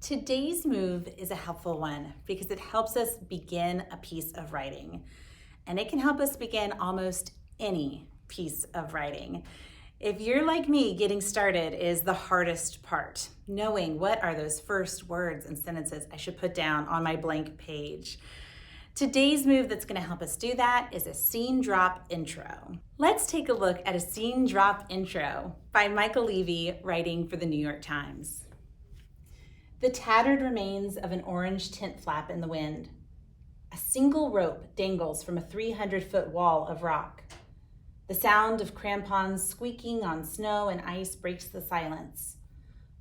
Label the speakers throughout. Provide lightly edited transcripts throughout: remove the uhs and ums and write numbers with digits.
Speaker 1: Today's move is a helpful one because it helps us begin a piece of writing, and it can help us begin almost any piece of writing. If you're like me, getting started is the hardest part, knowing what are those first words and sentences I should put down on my blank page. Today's move that's going to help us do that is a scene drop intro. Let's take a look at a scene drop intro by Michael Levy, writing for the New York Times. The tattered remains of an orange tent flap in the wind. A single rope dangles from a 300-foot wall of rock. The sound of crampons squeaking on snow and ice breaks the silence.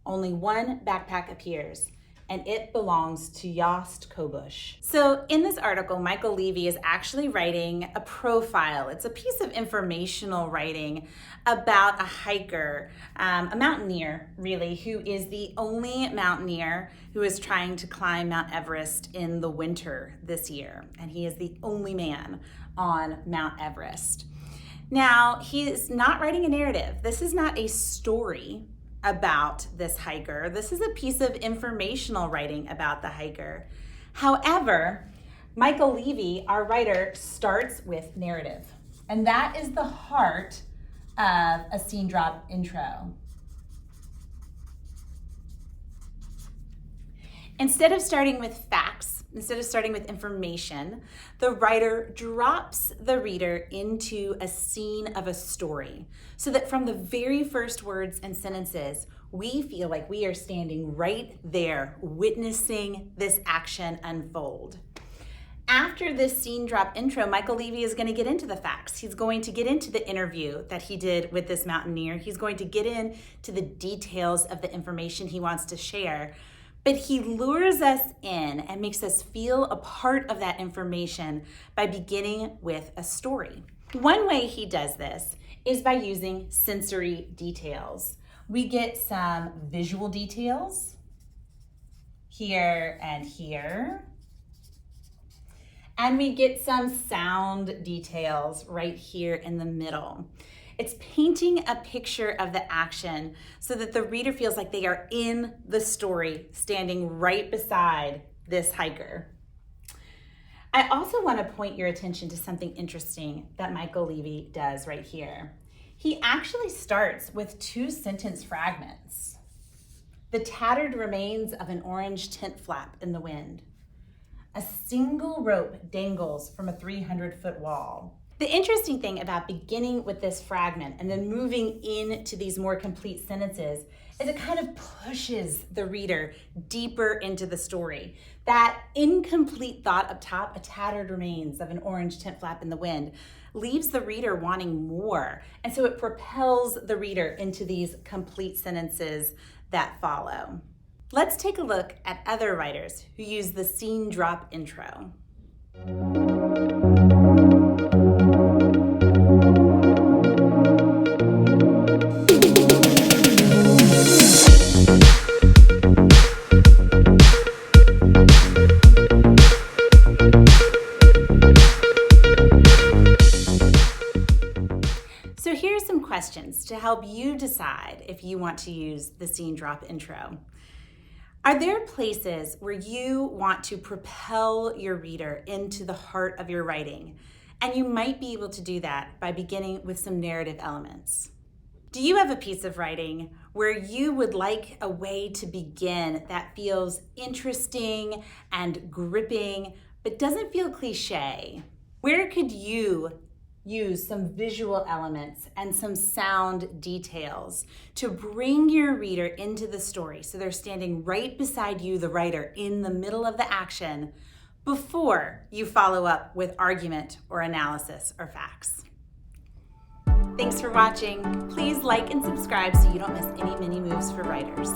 Speaker 1: Only one backpack appears, and it belongs to Yost Kobush. So in this article, Michael Levy is actually writing a profile. It's a piece of informational writing about a hiker, a mountaineer, really, who is the only mountaineer who is trying to climb Mount Everest in the winter this year. And he is the only man on Mount Everest. Now, he is not writing a narrative. This is not a story about this hiker. This is a piece of informational writing about the hiker. However, Michael Levy, our writer, starts with narrative. And that is the heart of a scene drop intro. Instead of starting with facts, instead of starting with information, the writer drops the reader into a scene of a story so that from the very first words and sentences, we feel like we are standing right there witnessing this action unfold. After this scene drop intro, Michael Levy is going to get into the facts. He's going to get into the interview that he did with this mountaineer. He's going to get into the details of the information he wants to share. But he lures us in and makes us feel a part of that information by beginning with a story. One way he does this is by using sensory details. We get some visual details here and here. And we get some sound details right here in the middle. It's painting a picture of the action so that the reader feels like they are in the story, standing right beside this hiker. I also want to point your attention to something interesting that Michael Levy does right here. He actually starts with two sentence fragments. The tattered remains of an orange tent flap in the wind. A single rope dangles from a 300-foot wall. The interesting thing about beginning with this fragment and then moving into these more complete sentences is it kind of pushes the reader deeper into the story. That incomplete thought up top, a tattered remains of an orange tent flap in the wind, leaves the reader wanting more. And so it propels the reader into these complete sentences that follow. Let's take a look at other writers who use the scene drop intro. So here are some questions to help you decide if you want to use the scene drop intro. Are there places where you want to propel your reader into the heart of your writing? And you might be able to do that by beginning with some narrative elements. Do you have a piece of writing where you would like a way to begin that feels interesting and gripping, but doesn't feel cliche? Where could you use some visual elements and some sound details to bring your reader into the story so they're standing right beside you, the writer, in the middle of the action before you follow up with argument or analysis or facts? Thanks for watching. Please like and subscribe so you don't miss any mini moves for writers.